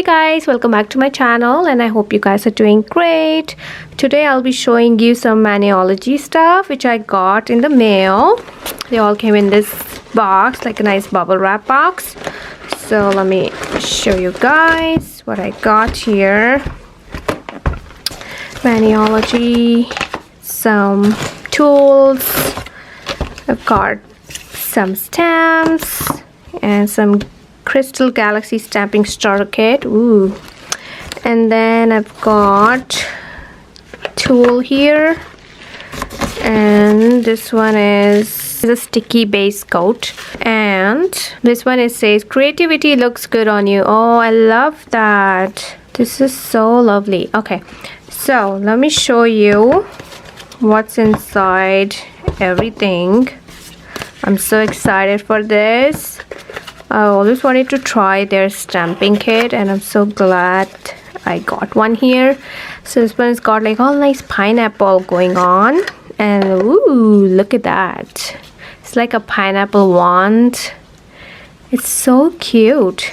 guys, welcome back to my channel and I hope you guys are doing great. Today I'll be showing you some Maniology stuff which I got in the mail. They all came in this box, like a nice bubble wrap box. So let me show you guys what I got here. Maniology, some tools, I've got some stamps and some Crystal Galaxy stamping starter kit. Ooh. And then I've got tool here, and this one is a sticky base coat, and this one it says creativity looks good on you. Oh, I love that. This is so lovely. Okay, so let me show you what's inside everything. I'm so excited for this. I always wanted to try their stamping kit and I'm so glad I got one here. So this one's got like all nice pineapple going on, and ooh, look at that. It's like a pineapple wand. It's so cute.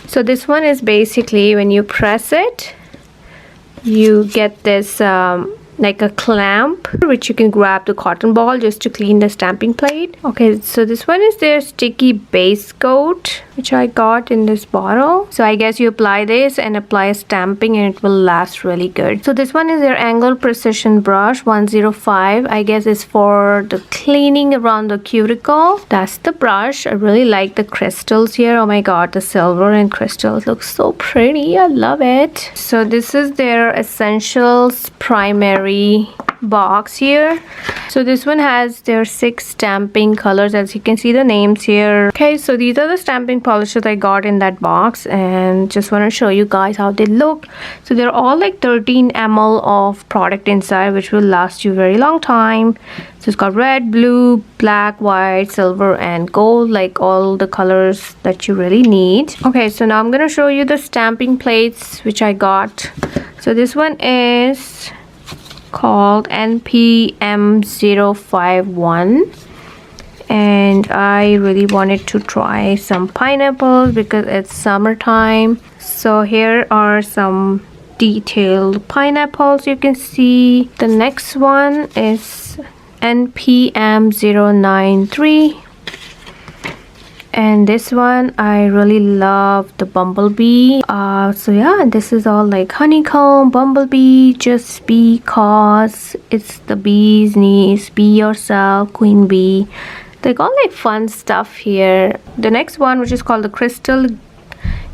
So this one is basically when you press it, you get this like a clamp which you can grab the cotton ball just to clean the stamping plate. Okay, so this one is their sticky base coat which I got in this bottle. So I guess you apply this and apply a stamping and it will last really good. So this one is their angle precision brush 105. I guess it's for the cleaning around the cuticle. That's the brush. I really like the crystals here. Oh my god, the silver and crystals look so pretty. I love it. So this is their essentials primary box here. So this one has their 6 stamping colors, as you can see the names here. Okay, so these are the stamping polishes I got in that box, and just want to show you guys how they look. So they're all like 13 ml of product inside, which will last you a very long time. So it's got red, blue, black, white, silver and gold, like all the colors that you really need. Okay, so now I'm gonna show you the stamping plates which I got. So this one is called NPM051, and I really wanted to try some pineapples because it's summertime. So here are some detailed pineapples you can see. The next one is NPM093, and this one I really love the bumblebee. So yeah, this is all like honeycomb, bumblebee, just because it's the bee's knees, be yourself, queen bee, like all like fun stuff here. The next one, which is called the Crystal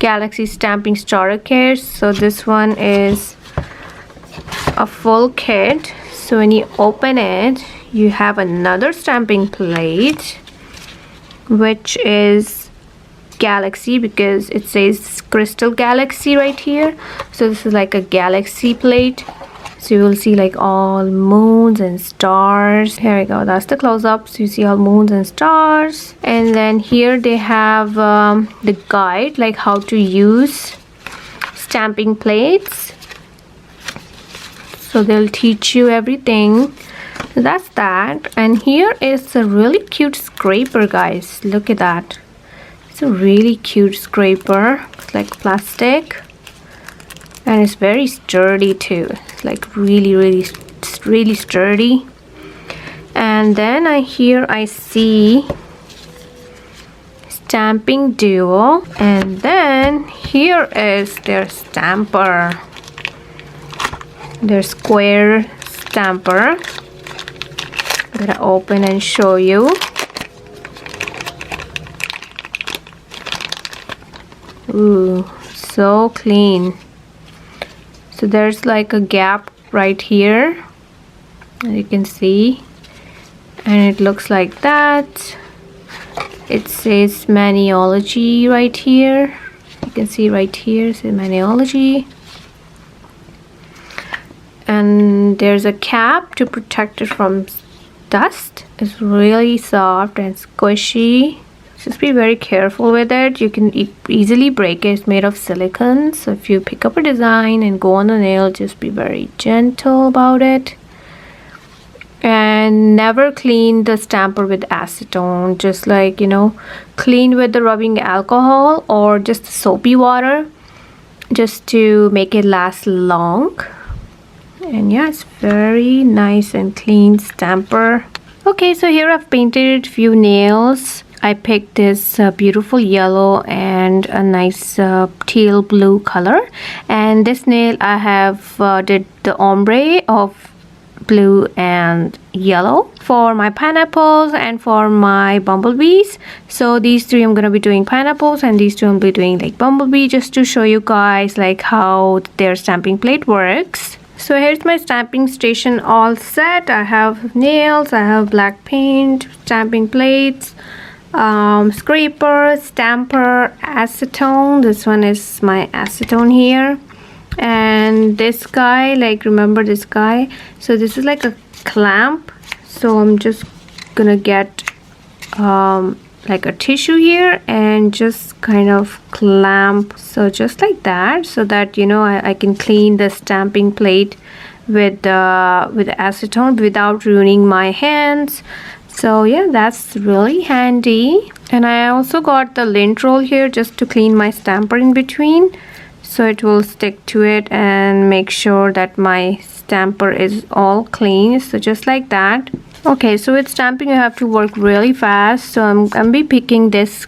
Galaxy stamping starter kit. So this one is a full kit. So when you open it, you have another stamping plate which is Galaxy, because it says Crystal Galaxy right here. So this is like a galaxy plate. So you will see like all moons and stars. Here we go, that's the close-up. So you see all moons and stars. And then here they have the guide, like how to use stamping plates. So they'll teach you everything. So that's that. And here is a really cute scraper, guys. Look at that. It's a really cute scraper. It's like plastic, and it's very sturdy too. It's like really sturdy. And then here I see stamping duo, and then here is their stamper, their square stamper. I'm gonna open and show you. Ooh, so clean. So there's like a gap right here, as you can see, and it looks like that. It says Maniology right here. You can see right here, it says Maniology. And there's a cap to protect it from dust. It's really soft and squishy. Just be very careful with it. You can easily break it. It's made of silicone, so if you pick up a design and go on the nail, just be very gentle about it. And never clean the stamper with acetone. Just like, clean with the rubbing alcohol or just soapy water, just to make it last long. And yeah, it's very nice and clean stamper. Okay, so here I've painted few nails. I picked this beautiful yellow and a nice teal blue color, and this nail I have did the ombre of blue and yellow for my pineapples and for my bumblebees. So these three I'm gonna be doing pineapples, and these two I'll be doing like bumblebee, just to show you guys like how their stamping plate works. So here's my stamping station all set. I have nails, I have black paint, stamping plates, scraper, stamper, acetone. This one is my acetone here. And this guy, like, remember this guy? So this is like a clamp. So I'm just gonna get like a tissue here and just kind of clamp, so just like that, so that I can clean the stamping plate with acetone without ruining my hands. So yeah, that's really handy. And I also got the lint roll here just to clean my stamper in between, so it will stick to it and make sure that my stamper is all clean. So just like that. Okay, so with stamping you have to work really fast, so I'm gonna be picking this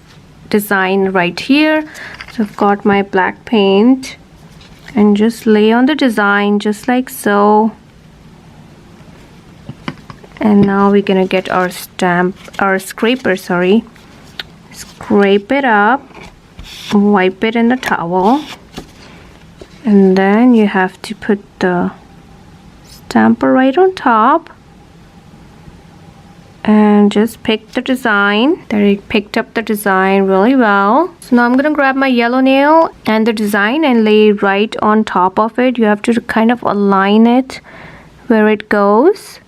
design right here. So I've got my black paint and just lay on the design just like so. And now we're gonna get our scraper, scrape it up, wipe it in the towel, and then you have to put the stamper right on top and just pick the design. There, I picked up the design really well. So now I'm gonna grab my yellow nail and the design and lay right on top of it. You have to kind of align it where it goes.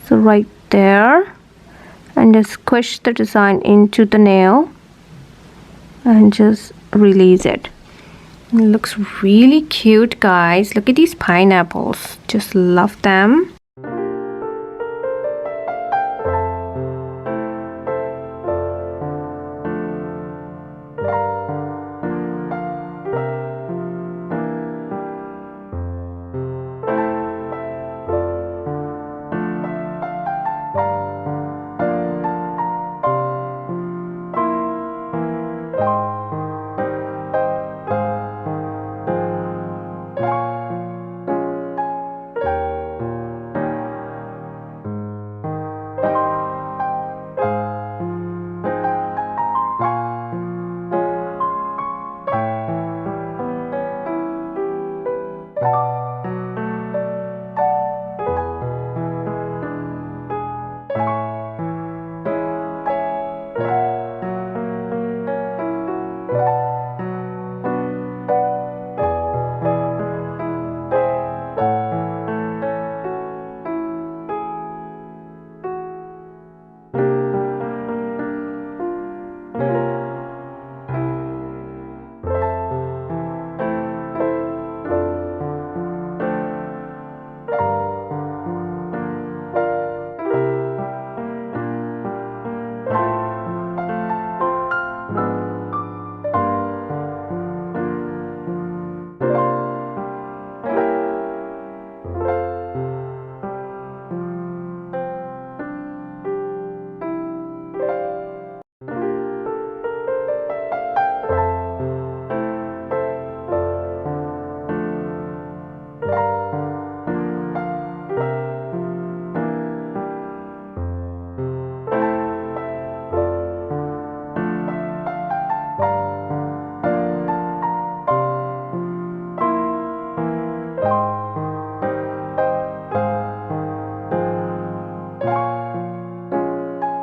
So right there, and just squish the design into the nail and just release it. It looks really cute, guys. Look at these pineapples, just love them.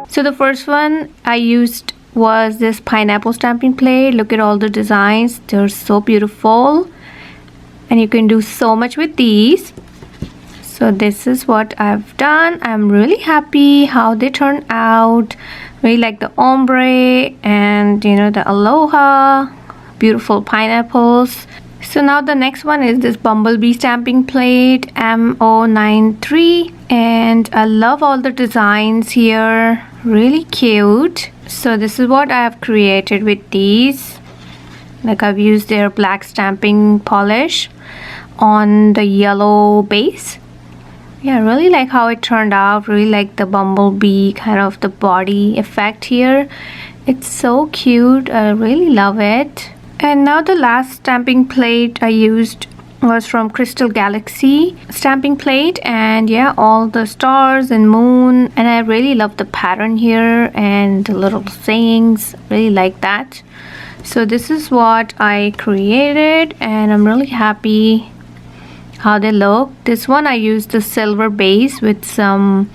So the first one I used was this pineapple stamping plate. Look at all the designs, they're so beautiful, and you can do so much with these. So this is what I've done. I'm really happy how they turn out. Really like the ombre and the aloha, beautiful pineapples. So now the next one is this bumblebee stamping plate MO93, and I love all the designs here, really cute. So this is what I have created with these. Like I've used their black stamping polish on the yellow base. Yeah, I really like how it turned out. Really like the bumblebee kind of the body effect here. It's so cute. I really love it. And now the last stamping plate I used was from Crystal Galaxy stamping plate, and yeah, all the stars and moon, and I really love the pattern here and the little sayings. Really like that. So this is what I created, and I'm really happy how they look. This one I used the silver base with some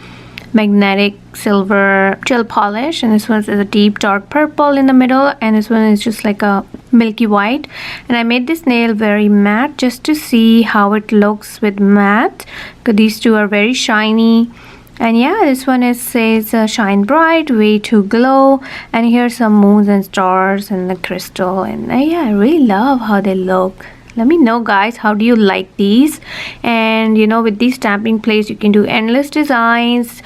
magnetic silver gel polish, and this one is a deep dark purple in the middle, and this one is just like a milky white. And I made this nail very matte just to see how it looks with matte, because these two are very shiny. And yeah, this one says shine bright, way to glow, and here's some moons and stars and the crystal. And yeah, I really love how they look. Let me know guys, how do you like these? And you know, with these stamping plates you can do endless designs,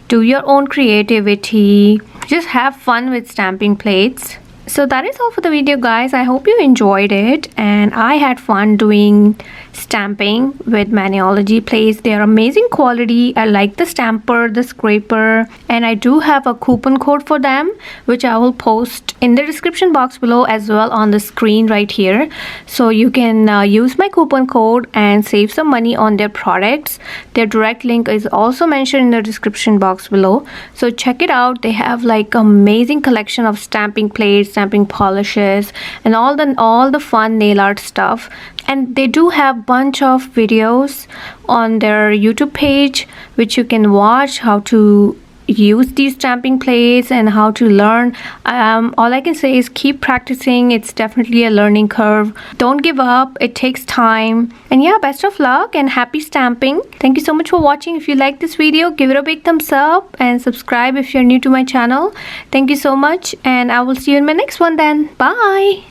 do your own creativity, just have fun with stamping plates. So that is all for the video guys. I hope you enjoyed it, and I had fun doing stamping with Maniology plates. They are amazing quality. I like the stamper, the scraper, and I do have a coupon code for them, which I will post in the description box below as well on the screen right here. So you can use my coupon code and save some money on their products. Their direct link is also mentioned in the description box below. So check it out. They have like amazing collection of stamping plates, stamping polishes, and all the fun nail art stuff. And they do have bunch of videos on their YouTube page which you can watch how to use these stamping plates and how to learn. All I can say is keep practicing. It's definitely a learning curve. Don't give up. It takes time. And yeah, best of luck and happy stamping. Thank you so much for watching. If you like this video, give it a big thumbs up and subscribe if you're new to my channel. Thank you so much, and I will see you in my next one then. Bye.